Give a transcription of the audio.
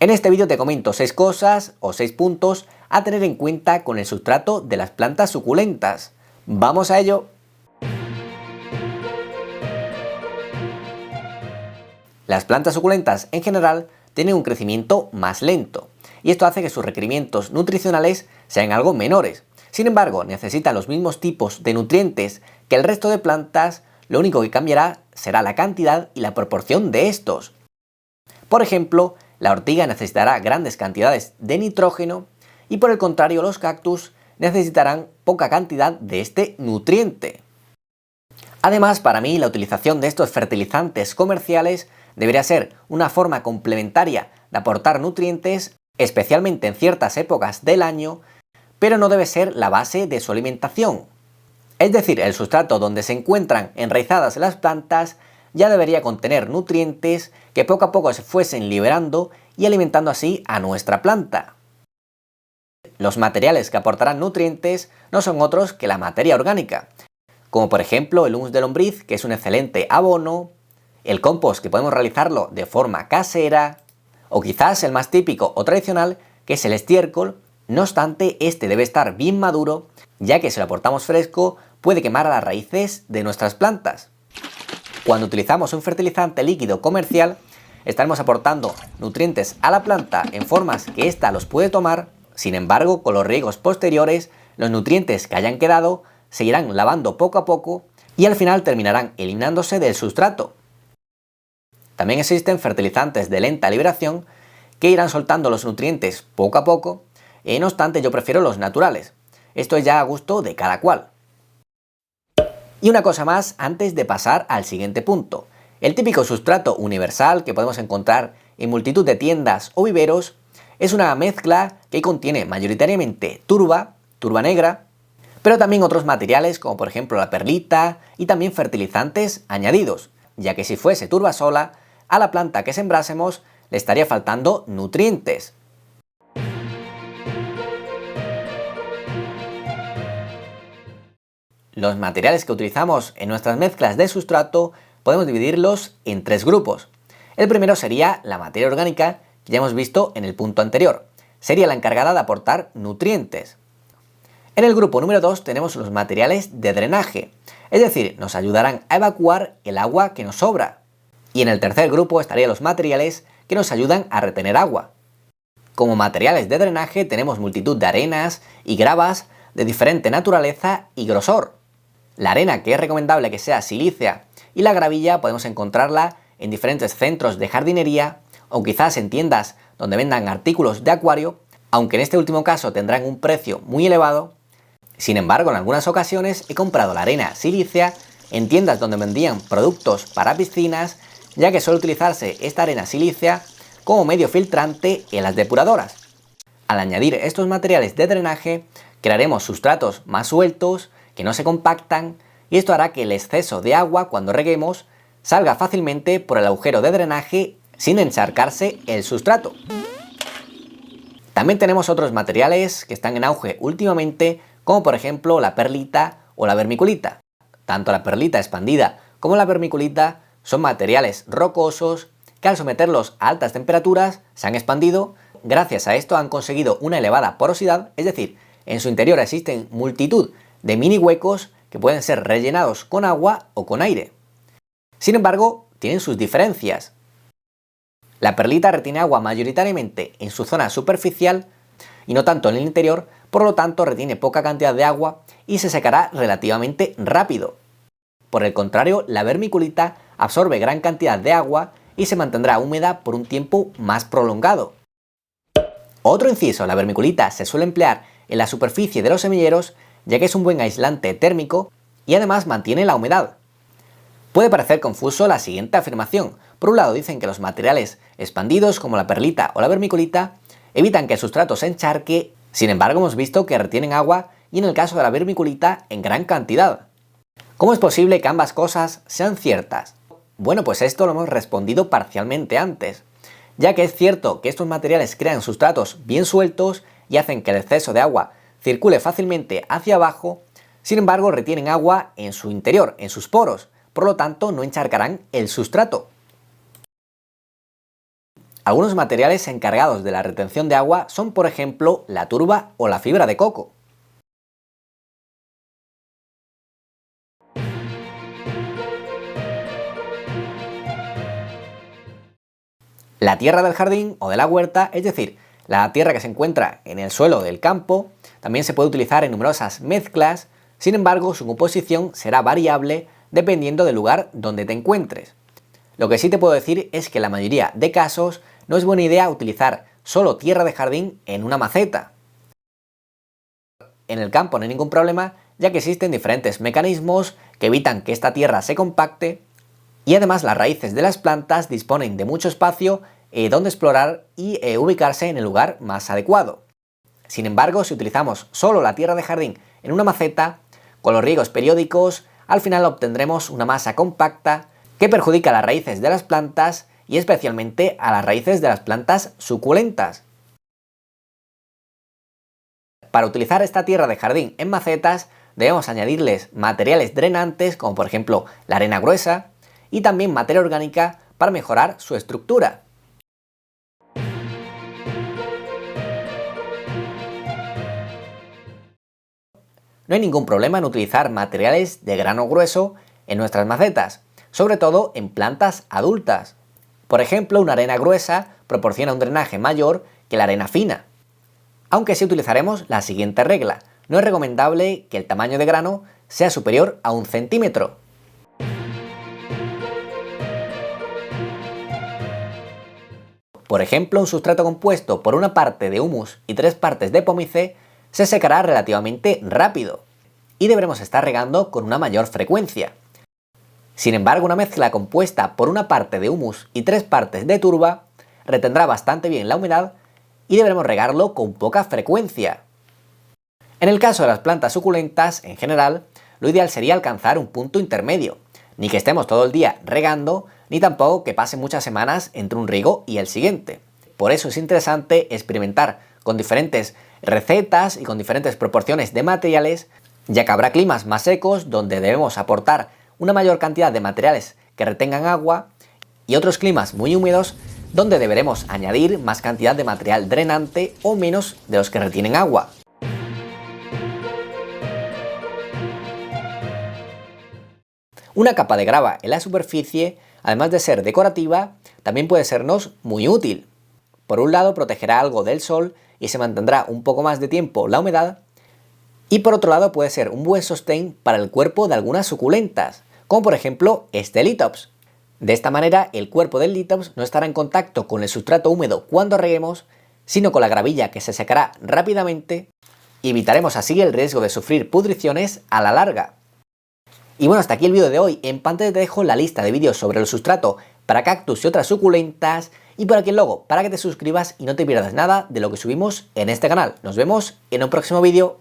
En este vídeo te comento 6 cosas o 6 puntos a tener en cuenta con el sustrato de las plantas suculentas. ¡Vamos a ello! Las plantas suculentas en general tienen un crecimiento más lento y esto hace que sus requerimientos nutricionales sean algo menores. Sin embargo, necesitan los mismos tipos de nutrientes que el resto de plantas, lo único que cambiará será la cantidad y la proporción de estos. Por ejemplo, la ortiga necesitará grandes cantidades de nitrógeno y por el contrario los cactus necesitarán poca cantidad de este nutriente. Además, para mí la utilización de estos fertilizantes comerciales debería ser una forma complementaria de aportar nutrientes, especialmente en ciertas épocas del año, pero no debe ser la base de su alimentación. Es decir, el sustrato donde se encuentran enraizadas las plantas ya debería contener nutrientes que poco a poco se fuesen liberando y alimentando así a nuestra planta. Los materiales que aportarán nutrientes no son otros que la materia orgánica, como por ejemplo el humus de lombriz, que es un excelente abono, el compost, que podemos realizarlo de forma casera, o quizás el más típico o tradicional, que es el estiércol. No obstante, este debe estar bien maduro, ya que si lo aportamos fresco puede quemar a las raíces de nuestras plantas. Cuando utilizamos un fertilizante líquido comercial, estaremos aportando nutrientes a la planta en formas que ésta los puede tomar. Sin embargo, con los riegos posteriores, los nutrientes que hayan quedado se irán lavando poco a poco y al final terminarán eliminándose del sustrato. También existen fertilizantes de lenta liberación que irán soltando los nutrientes poco a poco, no obstante yo prefiero los naturales. Esto es ya a gusto de cada cual. Y una cosa más antes de pasar al siguiente punto. El típico sustrato universal que podemos encontrar en multitud de tiendas o viveros es una mezcla que contiene mayoritariamente turba negra, pero también otros materiales como por ejemplo la perlita y también fertilizantes añadidos, ya que si fuese turba sola, a la planta que sembrásemos le estaría faltando nutrientes. Los materiales que utilizamos en nuestras mezclas de sustrato podemos dividirlos en 3 grupos. El primero sería la materia orgánica, que ya hemos visto en el punto anterior. Sería la encargada de aportar nutrientes. En el grupo número 2 tenemos los materiales de drenaje, es decir, nos ayudarán a evacuar el agua que nos sobra. Y en el tercer grupo estarían los materiales que nos ayudan a retener agua. Como materiales de drenaje tenemos multitud de arenas y gravas de diferente naturaleza y grosor. La arena, que es recomendable que sea silícea, y la gravilla podemos encontrarla en diferentes centros de jardinería o quizás en tiendas donde vendan artículos de acuario, aunque en este último caso tendrán un precio muy elevado. Sin embargo, en algunas ocasiones he comprado la arena silícea en tiendas donde vendían productos para piscinas, ya que suele utilizarse esta arena silícea como medio filtrante en las depuradoras. Al añadir estos materiales de drenaje, crearemos sustratos más sueltos, que no se compactan, y esto hará que el exceso de agua cuando reguemos salga fácilmente por el agujero de drenaje sin encharcarse el sustrato. También tenemos otros materiales que están en auge últimamente, como por ejemplo la perlita o la vermiculita. Tanto la perlita expandida como la vermiculita son materiales rocosos que al someterlos a altas temperaturas se han expandido. Gracias a esto han conseguido una elevada porosidad, es decir, en su interior existen multitud de mini huecos que pueden ser rellenados con agua o con aire. Sin embargo, tienen sus diferencias. La perlita retiene agua mayoritariamente en su zona superficial y no tanto en el interior, por lo tanto retiene poca cantidad de agua y se secará relativamente rápido. Por el contrario, la vermiculita absorbe gran cantidad de agua y se mantendrá húmeda por un tiempo más prolongado. Otro inciso, la vermiculita se suele emplear en la superficie de los semilleros, ya que es un buen aislante térmico y además mantiene la humedad. Puede parecer confuso la siguiente afirmación. Por un lado dicen que los materiales expandidos como la perlita o la vermiculita evitan que el sustrato se encharque, sin embargo hemos visto que retienen agua y en el caso de la vermiculita en gran cantidad. ¿Cómo es posible que ambas cosas sean ciertas? Bueno, pues esto lo hemos respondido parcialmente antes, ya que es cierto que estos materiales crean sustratos bien sueltos y hacen que el exceso de agua circule fácilmente hacia abajo, sin embargo retienen agua en su interior, en sus poros, por lo tanto no encharcarán el sustrato. Algunos materiales encargados de la retención de agua son, por ejemplo, la turba o la fibra de coco. La tierra del jardín o de la huerta, es decir, la tierra que se encuentra en el suelo del campo, también se puede utilizar en numerosas mezclas, sin embargo su composición será variable dependiendo del lugar donde te encuentres. Lo que sí te puedo decir es que en la mayoría de casos no es buena idea utilizar solo tierra de jardín en una maceta. En el campo no hay ningún problema, ya que existen diferentes mecanismos que evitan que esta tierra se compacte y además las raíces de las plantas disponen de mucho espacio donde explorar y ubicarse en el lugar más adecuado. Sin embargo, si utilizamos solo la tierra de jardín en una maceta, con los riegos periódicos, al final obtendremos una masa compacta que perjudica a las raíces de las plantas y especialmente a las raíces de las plantas suculentas. Para utilizar esta tierra de jardín en macetas, debemos añadirles materiales drenantes como por ejemplo la arena gruesa y también materia orgánica para mejorar su estructura. No hay ningún problema en utilizar materiales de grano grueso en nuestras macetas, sobre todo en plantas adultas. Por ejemplo, una arena gruesa proporciona un drenaje mayor que la arena fina. Aunque sí utilizaremos la siguiente regla: no es recomendable que el tamaño de grano sea superior a 1 centímetro. Por ejemplo, un sustrato compuesto por una parte de humus y 3 partes de pómice se secará relativamente rápido y deberemos estar regando con una mayor frecuencia. Sin embargo, una mezcla compuesta por una parte de humus y 3 partes de turba retendrá bastante bien la humedad y deberemos regarlo con poca frecuencia. En el caso de las plantas suculentas, en general, lo ideal sería alcanzar un punto intermedio, ni que estemos todo el día regando, ni tampoco que pasen muchas semanas entre un riego y el siguiente. Por eso es interesante experimentar con diferentes recetas y con diferentes proporciones de materiales, ya que habrá climas más secos donde debemos aportar una mayor cantidad de materiales que retengan agua y otros climas muy húmedos donde deberemos añadir más cantidad de material drenante o menos de los que retienen agua. Una capa de grava en la superficie, además de ser decorativa, también puede sernos muy útil. Por un lado, protegerá algo del sol y se mantendrá un poco más de tiempo la humedad, y por otro lado puede ser un buen sostén para el cuerpo de algunas suculentas, como por ejemplo este Lithops. De esta manera, el cuerpo del Lithops no estará en contacto con el sustrato húmedo cuando reguemos, sino con la gravilla que se secará rápidamente y evitaremos así el riesgo de sufrir pudriciones a la larga. Y bueno, hasta aquí el vídeo de hoy. En pantalla te dejo la lista de vídeos sobre el sustrato para cactus y otras suculentas y por aquí el logo para que te suscribas y no te pierdas nada de lo que subimos en este canal. Nos vemos en un próximo vídeo.